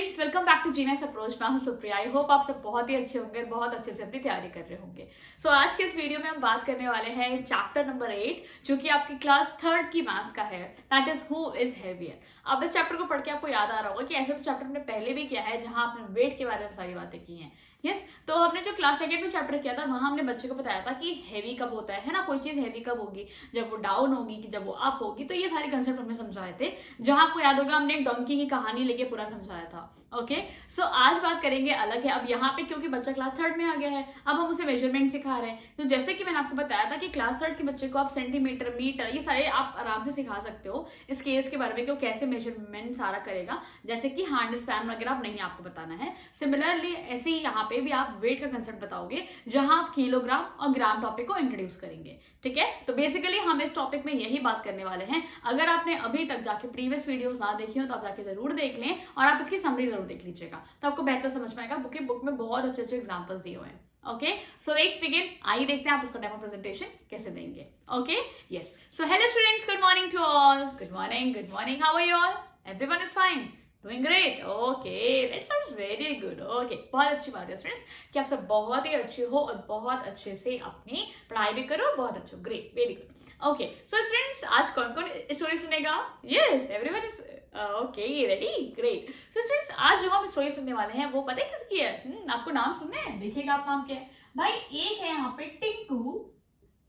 Friends, welcome back to genius approach. मैं हूं Supriya. I hope आप सब बहुत ही अच्छे होंगे, बहुत अच्छे से अपनी तैयारी कर रहे होंगे। आज के इस वीडियो में हम बात करने वाले हैं चैप्टर नंबर 8, जो कि आपकी क्लास 3rd की मैथ्स का है। That is who is heavier. अब इस चैप्टर को पढ़ के आपको याद आ रहा होगा कि ऐसे तो चैप्टर हमने पहले भी किया है, जहां आपने वेट के बारे में सारी बातें की हैं। यस, तो हमने जो क्लास 2nd में चैप्टर किया था, वहां हमने बच्चे को बताया था कि हैवी कब होता है ना, कोई चीज हैवी कब होगी, जब वो डाउन होगी कि जब वो अप होगी। तो ये सारे कंसेप्ट हमने समझाए थे। जहां आपको याद होगा, हमने एक डोंकी की कहानी लेके पूरा समझाया था। ओके, आज बात करेंगे अलग है। अब यहाँ पे क्योंकि बच्चा क्लास 3rd में आ गया है, अब हम उसे मेजरमेंट सिखा रहे हैं। तो जैसे कि मैंने आपको बताया था कि क्लास 3rd के बच्चे को आप सेंटीमीटर, मीटर, ये सारे आप आराम से सिखा सकते हो। इस केस के बारे में कि वो कैसे मेजरमेंट सारा करेगा, जैसे कि हैंड स्पैन वगैरह आप नहीं आपको बताना है। सिमिलरली ऐसे ही यहाँ पे भी आप वेट का कंसेप्ट बताओगे, जहां आप किलोग्राम और ग्राम टॉपिक को इंट्रोड्यूस करेंगे। ठीक है, तो बेसिकली हम इस टॉपिक में यही बात करने वाले हैं। अगर आपने अभी तक जाके प्रीवियस वीडियोस ना देखी हो तो आप जाके जरूर देख लें, और आप इसकी समरी जरूर देख लीजिएगा, तो आपको बेहतर समझ में आएगा। बुक में बहुत अच्छे अच्छे एग्जांपल्स दिए हुए हैं। Okay, so let's begin. आइए देखते हैं आप इसका डेमो प्रेजेंटेशन कैसे देंगे। Okay, yes, so hello students, good morning to all. Good morning, how are you all? Everyone is fine, doing great. Okay, that sounds very good. Okay, बहुत अच्छी बात है स्टूडेंट्स कि आप सब बहुत ही अच्छे हो और बहुत अच्छे से अपनी पढ़ाई भी करो। बहुत अच्छे, great, very good. Okay, so students, आज कौन कौन स्टोरी सुनेगा? Yes, everyone is okay, ready, great. So students, आज जो हम स्टोरी सुनने वाले हैं वो पता है किसकी है? आपको नाम सुनने हैं? देखिएगा आप नाम क्या है भाई। एक है यहाँ पे टिंकू,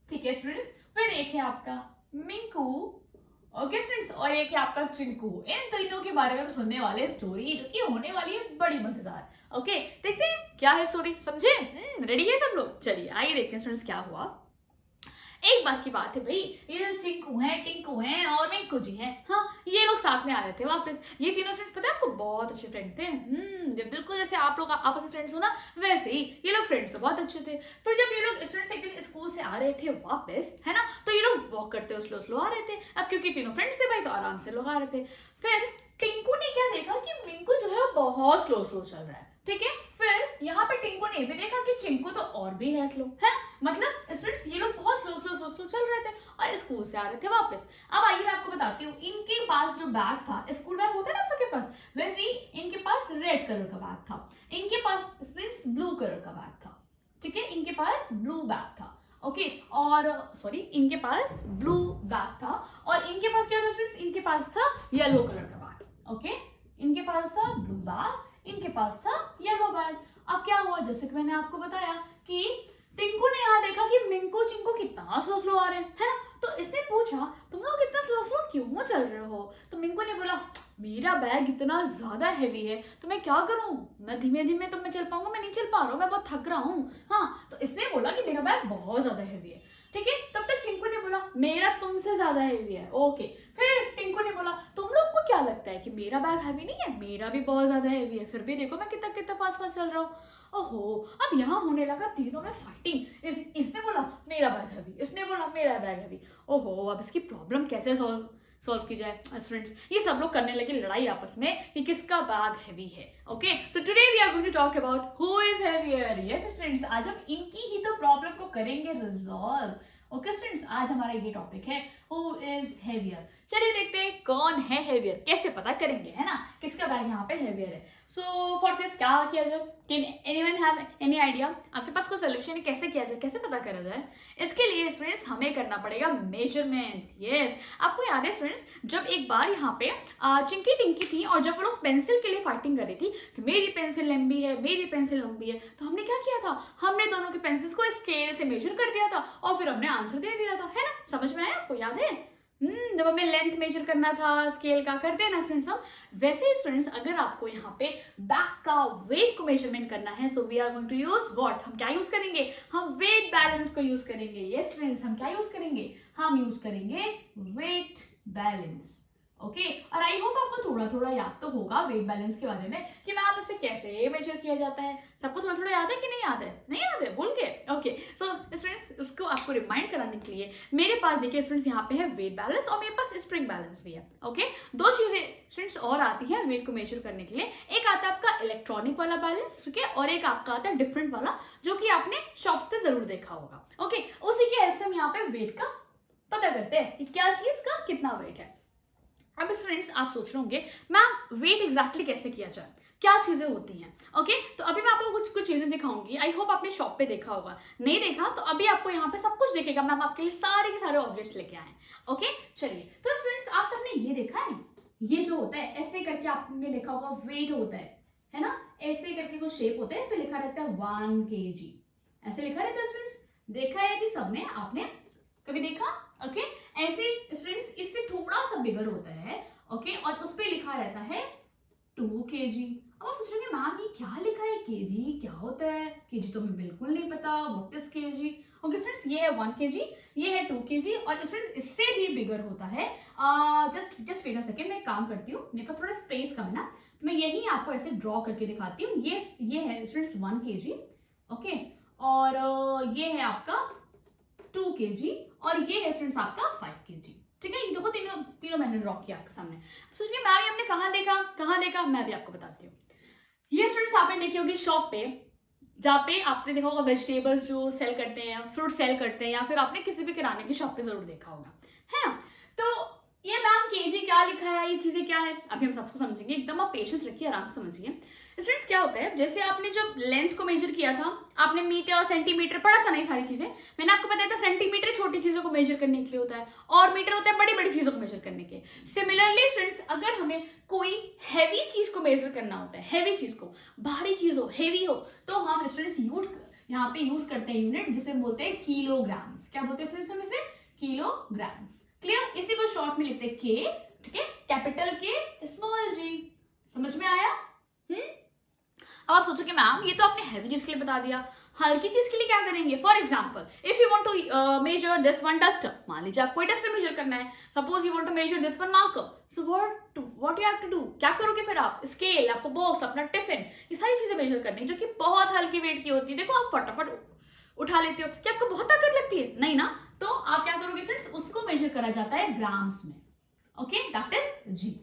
ठीक है स्टूडेंट्स, फिर एक है आपका मिंकू, ओके स्टूडेंट्स, और एक है आपका चिंकू। इन तीनों के बारे में हम सुनने वाले स्टोरी, जो कि होने वाली है बड़ी मजेदार। ओके, देखते हैं क्या है स्टोरी, समझे? रेडी है सब लोग? चलिए आइए देखते हैं स्टूडेंट्स क्या हुआ। एक बार की बात है भाई, ये जो चिंकू हैं, टिंकू हैं और मिंकू जी हैं, हाँ, ये लोग साथ में आ रहे थे वापस। ये तीनों फ्रेंड्स पता है आपको बहुत अच्छे फ्रेंड थे। बिल्कुल जैसे आप लोग आपस में फ्रेंड्स हो ना, वैसे ही ये लोग फ्रेंड्स तो बहुत अच्छे थे। फिर जब ये लोग स्टूडेंट्स एक दिन स्कूल से आ रहे थे वापस, है ना, तो ये लोग वॉक करते हुए स्लो स्लो आ रहे थे। अब क्योंकि तीनों फ्रेंड्स थे भाई, तो आराम से लोग आ रहे थे। फिर टिंकू ने क्या देखा कि मिंकू जो है वो बहुत स्लो स्लो चल रहा है। ठीक है, फिर यहाँ पे टिंकू ने भी देखा कि चिंकू तो और भी है स्लो, है मतलब स्टूडेंट्स ये लोग बहुत स्लो स्लो स्लो स्लो चल रहे थे और स्कूल से आ रहे थे वापस। अब आइए मैं आपको बताती हूँ, इनके पास जो बैग था, स्कूल बैग होता है ना सबके पास, वैसे ही इनके पास रेड कलर का बैग था। इनके पास स्टूडेंट्स ब्लू कलर का बैग था। ठीक है, इनके पास ब्लू बैग था। ओके, और सॉरी, इनके पास ब्लू बैग था, और इनके पास क्या था स्टूडेंट्स? इनके पास था येलो कलर का बैग। ओके, इनके पास था ब्लू बैग, इनके पास था येलो बैग। अब क्या हुआ, जैसे कि मैंने आपको बताया कि टिंकू ने यहाँ देखा कि मिंकू चिंकू कितना स्लो स्लो आ रहे हैं, है ना, तो इसने पूछा तुम लोग इतना स्लो स्लो क्यों चल रहे हो? तो मिंकू ने बोला मेरा बैग इतना ज्यादा हैवी है, तो मैं क्या करूं, मैं धीमे धीमे तो मैं चल पाऊंगा, मैं नहीं चल पा रहा हूँ, मैं बहुत थक रहा हूँ। हाँ, तो इसने बोला कि मेरा बैग बहुत ज्यादा हैवी है। ठीक है, तब तक चिंकू ने बोला मेरा तुमसे ज्यादा हैवी है। ओके, फिर टिंकू ने बोला तुम लोग को क्या लगता है कि मेरा बैग हैवी नहीं है? मेरा भी बहुत ज्यादा हैवी है, फिर भी देखो मैं कितना कितना फास्ट फास्ट चल रहा हूँ। ओहो, अब यहाँ होने लगा तीनों में फाइटिंग। इसने बोला मेरा बैग हैवी, इसने बोला मेरा बैग हैवी। ओहो, अब इसकी प्रॉब्लम कैसे सॉल्व की जाए? स्टूडेंट्स, ये सब लोग करने लगे लड़ाई आपस में कि किसका बैग हैवी है। Okay, so today we are going to talk about who is heavier. Yes students, आज हम इनकी ही तो प्रॉब्लम को करेंगे रिजॉल्व। ओके स्टूडेंट्स, आज हमारा ये टॉपिक है हु इज हैवियर। चलिए देखते हैं कौन है हैवियर, कैसे पता करेंगे, है ना, किसका बैग यहाँ पे हैवियर है। सो फॉर दिस क्या किया जाए? Can anyone have any idea? आपके पास कोई सोल्यूशन है कैसे किया जाए, कैसे पता करा जाए? इसके लिए स्टूडेंट्स हमें करना पड़ेगा मेजरमेंट। यस, आपको याद है स्टूडेंट्स, जब एक बार यहाँ पे चिंकी टिंकी थी और जब वो लोग पेंसिल के लिए फाइटिंग कर रही थी कि मेरी पेंसिल लंबी है, मेरी पेंसिल लंबी है, तो हमने क्या किया था? हमने दोनों के पेंसिल्स को स्केल से मेजर कर दिया था और फिर हमने आंसर दे दिया था, है ना? समझ में आया आपको? याद है जब हमें लेंथ मेजर करना था स्केल का, करते हैं ना स्टूडेंट्स हम। वैसे ही स्टूडेंट्स, अगर आपको यहाँ पे बैग का वेट को मेजरमेंट करना है, so we are going to use what? हम क्या यूज करेंगे? हम वेट बैलेंस को यूज करेंगे। यस स्टूडेंट्स, हम क्या यूज करेंगे? हम यूज करेंगे वेट बैलेंस। ओके, और आई होप आपको थोड़ा थोड़ा याद तो होगा वेट बैलेंस के बारे में कि मैम इसे कैसे मेजर किया जाता है। सबको थोड़ा थोड़ा याद है कि नहीं याद है? नहीं याद है, भूल गए? ओके, सो स्टूडेंट्स, उसको आपको रिमाइंड कराने के लिए मेरे पास देखिए स्टूडेंट्स, यहाँ पे है वेट बैलेंस और मेरे पास स्प्रिंग बैलेंस भी है। ओके, दो चीजें स्टूडेंट्स और आती है वेट को मेजर करने के लिए। एक आता है आपका इलेक्ट्रॉनिक वाला बैलेंस, ठीक है, और एक आपका आता है डिफरेंट वाला, जो कि आपने शॉप्स पे जरूर देखा होगा। ओके, उसी के हेल्प से हम यहाँ पे वेट का पता करते हैं कि क्या चीज का कितना वेट है। अब स्टूडेंट्स, आप सोच रहे होंगे मैम वेट एग्जैक्टली कैसे किया जाए? क्या चीजें होती हैं। ओके, तो अभी मैं आपको कुछ कुछ चीजें दिखाऊंगी। आई होप आपने शॉप पे देखा होगा, नहीं देखा तो अभी आपको यहाँ पे सब कुछ देखेगा। मैम आपके लिए सारे के सारे ऑब्जेक्ट्स लेके आए हैं। ओके चलिए, तो स्टूडेंट्स आप सबने ये देखा है, ये जो होता है ऐसे करके आपने देखा होगा वेट होता है ना, ऐसे करके कुछ शेप होता है, इस पे लिखा रहता है 1 kg, ऐसे लिखा रहता है स्टूडेंट्स। देखा है कि सबने, आपने कभी देखा? ओके, ऐसे स्टूडेंट्स इससे थोड़ा सा बिगर होता है। ओके, और उस पे लिखा रहता है 2 kg। अब आप सोच रहे हैं मैम ये क्या लिखा है, केजी क्या होता है? केजी तो हमें बिल्कुल नहीं पता, what is KG. Okay students, ये है 1 kg, ये है 2 kg, और स्टूडेंट्स इससे भी बिगर होता है। जस्ट वेट अ सेकंड, मैं एक काम करती हूँ, मेरे पास थोड़ा स्पेस कम है ना, तो मैं यही आपको ऐसे ड्रॉ करके दिखाती हूँ। ये है स्टूडेंट्स 1 kg। ओके, और ये है आपका 2 kg, और ये है स्टूडेंट्स आपका 5 kg। ठीक है, ये देखो तीनों तीनों मैंने ड्रॉ किया आपके सामने। सोचिए मैम ये हमने कहाँ देखा, मैं भी आपको बताती हूँ। ये स्टूडेंट्स आपने देखी होगी शॉप पे, जहाँ पे आपने देखा होगा वेजिटेबल्स जो सेल करते हैं, फ्रूट सेल करते हैं, या फिर आपने किसी भी किराने की शॉप पे जरूर देखा होगा, है ना। तो ये मैम केजी क्या लिखा है, ये चीजें क्या है, अभी हम सबको समझेंगे। एकदम आप पेशेंस रखिए, आराम से समझिए। स्टूडेंट्स क्या होता है, जैसे आपने जो लेंथ को मेजर किया था, आपने मीटर और सेंटीमीटर पढ़ा था ना, ये सारी चीजें मैंने आपको बताया था। सेंटीमीटर छोटी चीजों को मेजर करने के लिए होता है, और मीटर होता है बड़ी बड़ी चीजों को मेजर करने के। सिमिलरली स्टूडेंट्स, अगर हमें कोई हैवी चीज को मेजर करना होता है, हैवी चीज को, भारी चीज हो, हैवी हो, तो हम स्टूडेंट्स यहाँ पे यूज करते हैं यूनिट, जिसे बोलते हैं किलोग्राम्स। क्या बोलते हैं स्टूडेंट्स हम इसे? किलोग्राम्स। क्लियर? इसी को शॉर्ट में लिखते हैं के, ठीक है, कैपिटल के स्मॉल जी। समझ में आया? अब आप सोचो कि मैम ये तो आपने हैवी चीज के लिए बता दिया, हल्की चीज के लिए क्या करेंगे? For example, if you want to measure this one duster, मान लीजिए आपको डस्टर मेजर करना है, suppose you want to measure this one marker, so what you have to do, क्या करोगे फिर आप? स्केल, आपको बॉक्स, अपना टिफिन, ये सारी चीजें मेजर करनी है जो कि बहुत हल्की वेट की होती है। देखो आप फटाफट उठा लेते हो, क्या आपको बहुत ताकत लगती है? नहीं ना, तो आप क्या करोगे स्टूडेंट्स, उसको मेजर करा जाता है ग्राम्स में। ओके, दैट इज जी।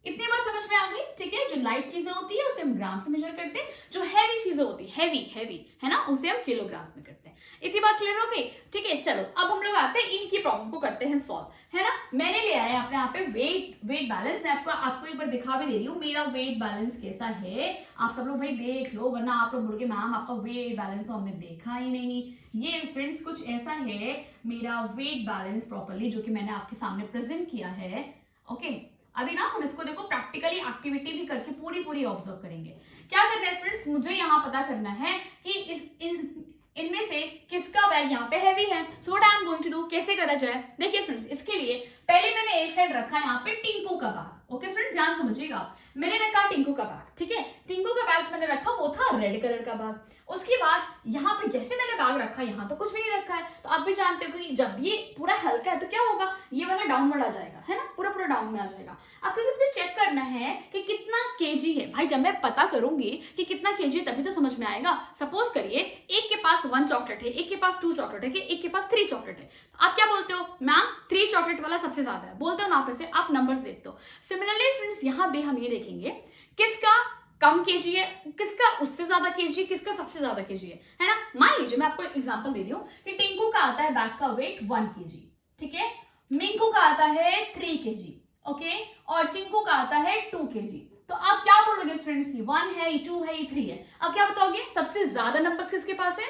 इतनी बार समझ में आ गई? ठीक है, जो लाइट चीजें होती है उसे हम ग्राम से मेजर करते हैं, जो हैवी चीजें होती है, हैवी है ना, उसे हम किलोग्राम में करते हैं। इतनी बात क्लियर हो गई? ठीक है, चलो अब हम लोग आते हैं इनकी प्रॉब्लम को करते हैं सॉल्व, है ना। मैंने ले आया अपने यहाँ पे वेट बैलेंस। मैं आपको एक बार दिखा भी दे रही हूँ मेरा वेट बैलेंस कैसा है। आप सब लोग भाई देख लो, वरना आप लोग बोलोगे मैम आपका वेट बैलेंस तो हमने देखा ही नहीं। ये फ्रेंड्स कुछ ऐसा है मेरा वेट बैलेंस प्रॉपरली, जो कि मैंने आपके सामने प्रेजेंट किया है। ओके, अभी ना हम इसको देखो प्रैक्टिकली एक्टिविटी भी करके पूरी ऑब्जर्व करेंगे। क्या करना है स्टूडेंट्स, मुझे यहाँ पता करना है कि इनमें से किसका बैग यहाँ पे हैवी है। So what I am going to do, कैसे करा जाए? देखिए स्टूडेंट्स, इसके लिए पहले मैंने एक साइड रखा यहाँ पे टिंकू का बैग। ओके स्टूडेंट, ध्यान समझिएगा, मैंने रखा टिंकू का बैग, ठीक है। टिंकू का बैग मैंने रखा, वो था रेड कलर का बैग। उसके बाद यहाँ पे जैसे मैंने बैग रखा, यहाँ तो कुछ भी नहीं रखा है, तो आप भी जानते हो कि जब ये पूरा हल्का है तो क्या होगा, ये वाला डाउनवर्ड आ जाएगा, है ना, पूरा डाउन में आ जाएगा। आपको मुझे चेक करना है कि कितना केजी है। भाई जब मैं पता करूंगी कि कितना केजी है तभी तो समझ में आएगा। सपोज करिए एक के पास 1 चॉकलेट है, एक के पास 2 चॉकलेट है, एक के पास 3 चॉकलेट है, तो आप क्या बोलते हो? मैम 3 चॉकलेट वाला सबसे ज्यादा है, बोलते हो ना आप ऐसे, आप नंबर्स देखते हो। सिमिलरली स्टूडेंट्स, यहाँ भी हम ये देखेंगे किसका कम केजी है, किसका उससे ज्यादा केजी, किसका सबसे ज्यादा केजी है ना। मान लीजिए मैं आपको एग्जांपल दे रही हूँ कि टिंकू का आता है बैग का वेट 1 kg, ठीक है, मिंकू का आता है 3 kg, ओके, और चिंकू का आता है 2 kg। तो आप क्या बोलोगे स्टूडेंट्स, 1 है, 2 है, 3 है, अब क्या बताओगे सबसे ज्यादा नंबर्स किसके पास है?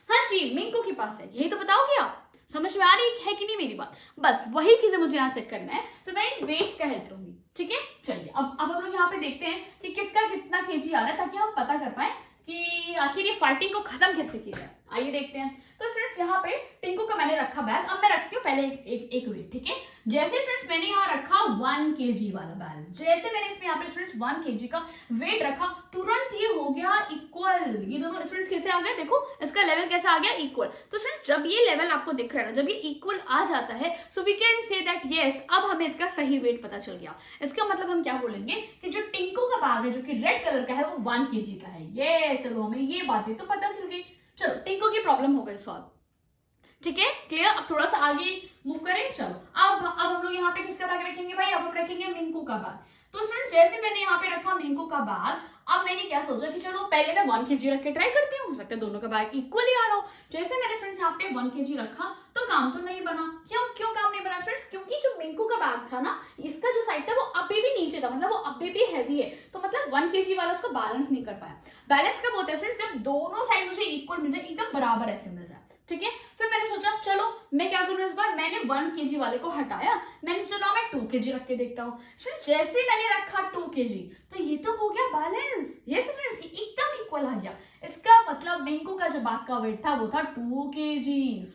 हाँ जी, मिंकू के पास है, यही तो बताओगे आप। समझ में आ रही है कि नहीं मेरी बात? बस वही चीजें मुझे यहाँ चेक करना है, तो मैं इन वेट्स का हेल्प लूंगी, ठीक है। चलिए अब हम लोग यहाँ पे देखते हैं कि किसका कितना केजी आ रहा है, ताकि हम पता कर पाए कि आखिर ये फाइटिंग को खत्म कैसे किया जाए। आइए देखते हैं। तो स्टूडेंट्स यहाँ पे टिंकू का मैंने रखा बैग, अब मैं रखती हूँ पहले एक वेट, ठीक है। जैसे स्टूडेंट्स मैंने यहाँ रखा 1 kg वाला बैलेंस, जैसे मैंने इसमें यहाँ पे स्टूडेंट्स 1 kg का वेट रखा, तुरंत ये हो गया इक्वल। ये दोनों स्टूडेंट्स कैसे आ गए, देखो इसका लेवल कैसा आ गया, इक्वल। तो स्टूडेंट्स जब ये लेवल आपको दिख रहा है ना, जब ये इक्वल आ जाता है, so we can say that yes, अब हमें इसका सही वेट पता चल गया। इसका मतलब हम क्या बोलेंगे कि जो टिंकू का बैग है, जो कि रेड कलर का है, वो 1 kg का है। ये चलो हमें ये बातें तो पता चल गई। चलो टिंकू की प्रॉब्लम हो गई सॉल्व, ठीक है, क्लियर। अब थोड़ा सा आगे मूव करें। चलो अब हम लोग यहाँ पे किसका बैग रखेंगे भाई, अब हम रखेंगे मिंकू का बैग। तो स्टूडेंट जैसे मैंने यहाँ पे रखा मिंकू का बैग, अब मैंने क्या सोचा कि चलो पहले मैं 1 kg रख के ट्राई करती हूँ, हो सकता है दोनों का बैग इक्वली आ रहा हो। जैसे मैंने फ्रेंड्स यहाँ पे 1 kg रखा तो काम तो नहीं बना। क्यों क्यों काम नहीं बना फ्रेंड्स? क्योंकि जो मिंकू का बैग था ना, इसका जो साइड था वो अभी भी नीचे था, मतलब वो अभी भी हैवी है, तो मतलब 1 kg वाला उसको बैलेंस नहीं कर पाया। बैलेंस कब होता है फ्रेंड्स? जब दोनों साइड मुझे इक्वल मिल जाए, एकदम बराबर ऐसे मिल जाए, ठीक है। फिर मैंने सोचा चलो मैं क्या करूं इस बार, मैंने 1 kg वाले को हटाया, मैंने सोचा मैं 2 kg रख के देखता हूँ। जैसे मैंने रखा 2 kg तो ये तो हो गया बैलेंस, ये फ्रेंड्स एकदम इक्वल आ गया। इसका मतलब मिंकू का जो बैग का वेट था वो था 2 kg।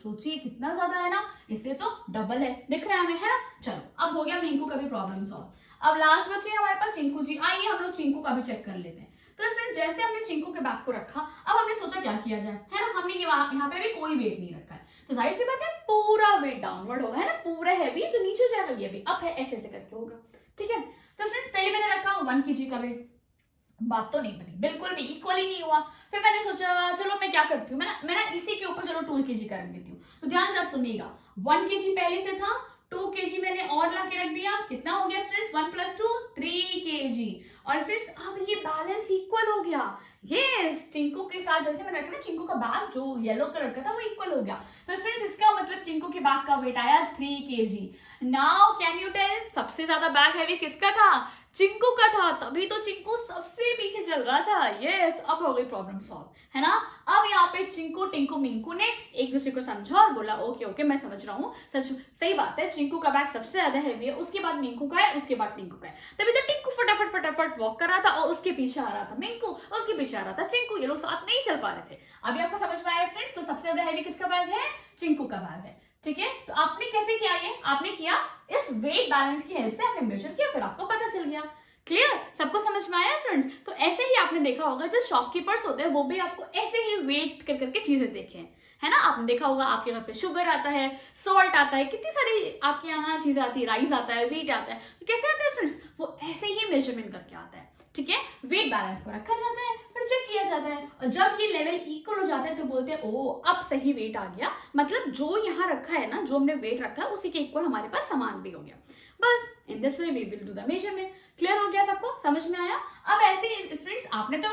सोचिए कितना ज्यादा है ना, इससे तो डबल है, दिख रहा है हमें, है ना। चलो अब हो गया मिंकू का भी प्रॉब्लम सॉल्व। अब लास्ट बचे हमारे पास चिंकू जी। आइए हम लोग चिंकू का भी चेक कर लेते हैं। तो फ्रेंड्स जैसे हमने चिंकू के बैग को रखा, अब हमने सोचा क्या किया जाए, है ना। हमने यहाँ पे भी कोई वेट नहीं रखा है, तो जाहिर सी बात है पूरा वेट डाउनवर्ड होगा, है ना, पूरा हैवी तो नीचे जाएगा, ये भी अप है, ऐसे ऐसे करके होगा, ठीक है। तो फ्रेंड्स पहले मैंने रखा 1 kg का वेट, बात तो नहीं बनी, बिल्कुल भी इक्वल ही नहीं हुआ। फिर मैंने सोचा चलो मैं क्या करती हूँ, मैं ना इसी के ऊपर चलो 2 kg का रख देती हूँ। तो ध्यान से आप सुनिएगा, 1 kg पहले से था, 2 kg मैंने और ला के रख दिया, कितना हो गया फ्रेंड्स, 1 + 2 3 kg। और फ्रेंड्स अब ये बैलेंस इक्वल हो गया। यस, चिंकू के साथ जैसे मैंने रखा ना, चिंकू का बैग जो येलो कलर का था वो इक्वल हो गया। तो फ्रेंड्स इसका मतलब चिंकू के बैग का वेट आया 3 kg। Now can you tell सबसे ज्यादा बैग हैवी किसका था? चिंकू का था, तभी तो चिंकू सबसे पीछे चल रहा था। यस, अब हो गई प्रॉब्लम सॉल्व, है ना। अब यहाँ पे चिंकू टिंकू मिंकू ने एक दूसरे को समझा और बोला ओके ओके मैं समझ रहा हूँ, सही बात है, चिंकू का बैग सबसे ज्यादा हैवी है, उसके बाद मिंकू का है, उसके बाद टिंकू का है। तभी तो टिंकू फटाफट फटाफट वॉक कर रहा था और उसके पीछे आ रहा था मिंकू, और उसके पीछे आ रहा था चिंकू, ये लोग साथ नहीं चल पा रहे थे। अभी आपको समझ में आया फ्रेंड्स? तो सबसे ज्यादा हैवी किसका बैग है? चिंकू का बैग है, ठीक है। तो आपने कैसे किया, ये आपने किया इस वेट बैलेंस की हेल्प से, आपने मेजर किया, फिर आपको पता चल गया। क्लियर? सबको समझ में आया फ्रेंड्स? तो ऐसे ही आपने देखा होगा जो शॉपकीपर्स होते हैं वो भी आपको ऐसे ही वेट कर करके चीजें देखे हैं, है ना। आपने देखा होगा आपके घर पे शुगर आता है, सॉल्ट आता है, कितनी सारी आपके यहाँ चीजें आती है, राइस आता है, व्हीट आता है, तो कैसे आता है फ्रेंड्स? वो ऐसे ही मेजरमेंट करके आता है, ठीक है। वेट बैलेंस को रखा जाता है, फिर चेक किया जाता है, और जब ये लेवल इक्वल हो जाता है तो बोलते हैं ओ अब सही वेट आ गया, मतलब जो यहाँ रखा है ना, जो हमने वेट रखा है उसी के इक्वल हमारे पास सामान भी हो गया। बस in this way we will do the measurement. Clear हो गया सबको? समझ में आया? अब ऐसे फ्रेंड्स आपने तो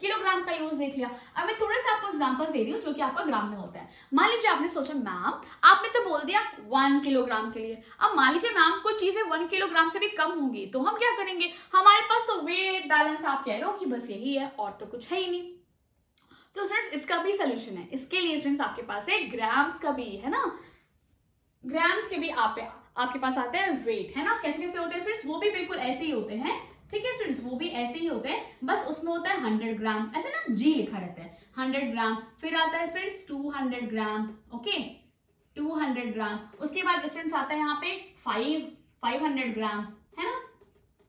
किलोग्राम का यूज देख लिया, अब मैं थोड़ा सा आपको एग्जांपल्स दे रही हूँ जो कि आपका ग्राम में होता है। मान लीजिए आपने सोचा मैम आपने तो बोल दिया 1 किलोग्राम के लिए, अब मान लीजिए मैम कोई चीजें 1 किलोग्राम से भी कम होंगी तो हम क्या करेंगे? हमारे पास तो वेट बैलेंस आप कह रहे हो कि बस यही है और तो कुछ है ही नहीं। तो फ्रेंड्स इसका भी सोल्यूशन है, इसके लिए फ्रेंड्स आपके पास है ग्राम्स का भी, है ना। ग्राम्स के भी आपके पास आते हैं वेट, है ना। कैसे कैसे होते हैं फ्रेंड्स? वो भी बिल्कुल ऐसे ही होते हैं, ठीक है फ्रेंड्स, वो भी ऐसे ही होते हैं, बस उसमें होता है 100 ग्राम, ऐसे ना जी लिखा रहता है 100 ग्राम। फिर आता है फ्रेंड्स 200 ग्राम, ओके 200 ग्राम। उसके बाद फ्रेंड्स आता है यहाँ पे 500 ग्राम, है ना,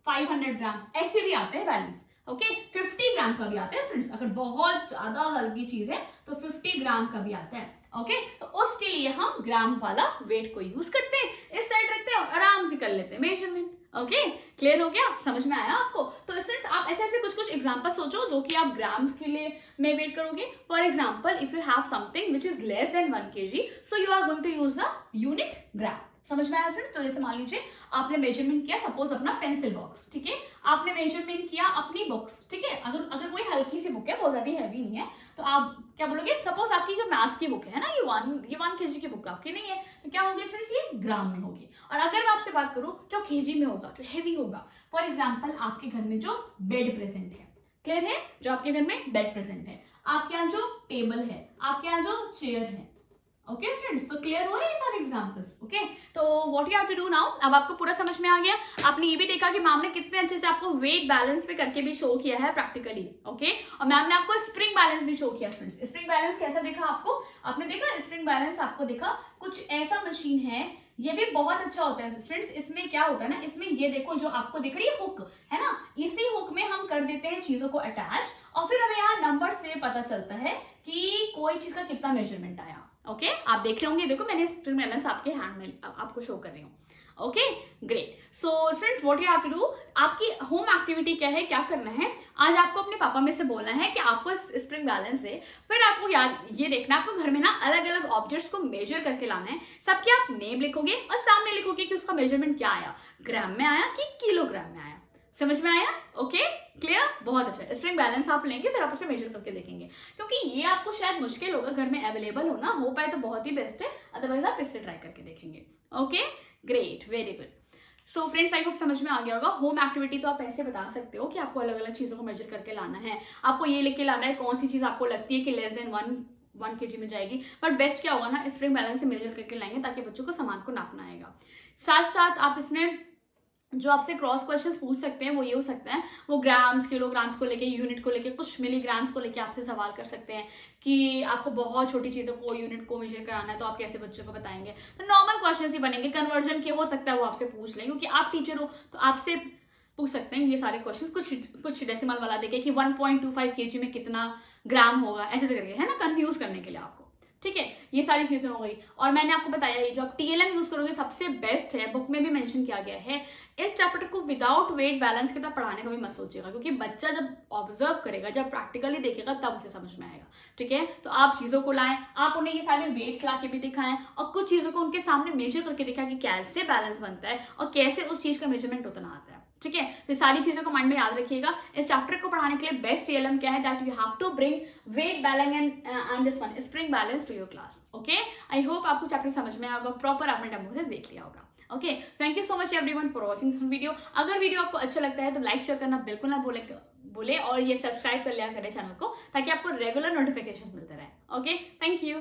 500 ग्राम, ऐसे भी आते हैं बैलेंस, ओके 50 ग्राम का भी आता है फ्रेंड्स, अगर बहुत ज्यादा हल्की चीज है तो 50 ग्राम का भी आता है, ओके। तो उसके लिए हम ग्राम वाला वेट को यूज करते हैं, इस साइड रखते हैं, आराम से कर लेते हैं मेजरमेंट। ओके क्लियर हो गया? समझ में आया आपको? तो फ्रेंड्स आप ऐसे ऐसे कुछ कुछ एग्जांपल सोचो जो कि आप ग्राम के लिए में वेट करोगे। For example if you have something which is less than 1 kg so you are going to use the unit gram. समझ में आया फ्रेंड्स? तो जैसे मान लीजिए आपने मेजरमेंट किया सपोज अपना पेंसिल बॉक्स, ठीक है, आपने मेजरमेंट किया अपनी बुक्स, ठीक है, अगर कोई हल्की सी बुक है, बहुत ज्यादा हैवी नहीं है, तो आप क्या बोलोगे? सपोज आपकी जो मैथ्स की बुक है ना, ये 1 kg की बुक आपकी नहीं है, तो क्या होगी फ्रेंड्स? ये ग्राम में होगी। और अगर मैं आपसे बात करूं जो kg में होगा, जो हैवी होगा, फॉर एग्जाम्पल आपके घर में जो बेड प्रेजेंट है, क्लियर है, जो आपके घर में बेड प्रेजेंट है, आपके यहाँ जो टेबल है, आपके यहाँ जो चेयर है, ओके फ्रेंड्स, तो क्लियर हो रहे हैं सारे एग्जांपल्स? ओके, तो what you have to do now, अब आपको पूरा समझ में आ गया। आपने ये भी देखा कि मैम ने कितने अच्छे से आपको वेट बैलेंस पे करके भी शो किया है प्रैक्टिकली, ओके, और मैम ने आपको स्प्रिंग बैलेंस भी शो किया फ्रेंड्स। स्प्रिंग बैलेंस कैसा दिखा आपको? आपने देखा स्प्रिंग बैलेंस? आपको दिखा कुछ ऐसा मशीन है, ये भी बहुत अच्छा होता है फ्रेंड्स। इसमें क्या होता है ना, इसमें ये देखो जो आपको दिख रही है हुक, है ना, इसी हुक में हम कर देते हैं चीजों को अटैच, और फिर हमें यहाँ नंबर से पता चलता है कि कोई चीज का कितना मेजरमेंट आया। ओके आज देख रहे होंगे, देखो मैंने स्प्रिंग बैलेंस आपके हैंड में आपको शो कर रही हूँ। Okay great. So friends what you have to do, आपकी होम एक्टिविटी क्या है, क्या करना है, आज आपको अपने पापा में से बोलना है कि आपको स्प्रिंग बैलेंस दे। फिर आपको याद ये देखना, आपको घर में ना अलग अलग ऑब्जेक्ट्स को मेजर करके लाना है, सबके आप नेम लिखोगे और सामने लिखोगे कि उसका मेजरमेंट क्या आया, ग्राम में आया कि किलोग्राम में आया। समझ में आया? ओके, क्लियर, बहुत अच्छा। स्प्रिंग बैलेंस आप लेंगे, फिर आप उसे मेजर करके देखेंगे, क्योंकि ये आपको शायद मुश्किल होगा, घर में अवेलेबल हो पाए तो बहुत ही बेस्ट है, अदरवाइज आप इससे ट्राई करके देखेंगे। Okay, great, very good. So friends, I hope समझ में आ गया होगा। होम एक्टिविटी तो आप ऐसे बता सकते हो कि आपको अलग अलग चीज़ों को मेजर करके लाना है, आपको ये लेके लाना है कौन सी चीज़ आपको लगती है कि लेस देन 1 kg में जाएगी, बट बेस्ट क्या होगा ना, स्प्रिंग बैलेंस से मेजर करके लाएंगे ताकि बच्चों को सामान को नापना आएगा। साथ साथ आप इसमें जो आपसे क्रॉस क्वेश्चंस पूछ सकते हैं वो ये हो सकता है, वो ग्राम्स, किलोग्राम्स को लेके, यूनिट को लेके, कुछ मिलीग्राम्स को लेके आपसे सवाल कर सकते हैं कि आपको बहुत छोटी चीज़ों को, यूनिट को मेजर कराना है तो आप कैसे बच्चों को बताएंगे। तो नॉर्मल क्वेश्चंस ही बनेंगे, कन्वर्जन के हो सकता है वो आपसे पूछ लें, क्योंकि आप टीचर हो तो आपसे पूछ सकते हैं ये सारे क्वेश्चंस, कुछ डेसिमल वाला देके कि 1.25 kg में कितना ग्राम होगा, ऐसे करके, है ना, कंफ्यूज करने के लिए आपको। ठीक है, ये सारी चीजें हो गई। और मैंने आपको बताया ये जो आप टीएलएम यूज करोगे सबसे बेस्ट है, बुक में भी मेंशन किया गया है। इस चैप्टर को विदाउट वेट बैलेंस के तब पढ़ाने का भी मत सोचिएगा, क्योंकि बच्चा जब ऑब्जर्व करेगा, जब प्रैक्टिकली देखेगा, तब उसे समझ में आएगा। ठीक है, तो आप चीजों को लाएं, आप उन्हें ये सारे वेट्स ला के भी दिखाएं और कुछ चीजों को उनके सामने मेजर करके दिखाएं कि कैसे बैलेंस बनता है और कैसे उस चीज का मेजरमेंट उतना आता है। ठीक है, तो सारी चीजों को माइंड में याद रखिएगा। इस चैप्टर को पढ़ाने के लिए बेस्ट टीएलएम क्या है, that you have to bring weight balance and this one spring balance to your class. Okay, I hope आपको चैप्टर समझ में आएगा, प्रॉपर आपने डेमो से देख लिया होगा। Okay, thank you so much everyone for watching this video. अगर वीडियो आपको अच्छा लगता है तो लाइक शेयर करना बिल्कुल ना बोले और ये सब्सक्राइब कर लिया करें चैनल को, ताकि आपको रेगुलर नोटिफिकेशन मिलते रहे। Okay, thank you.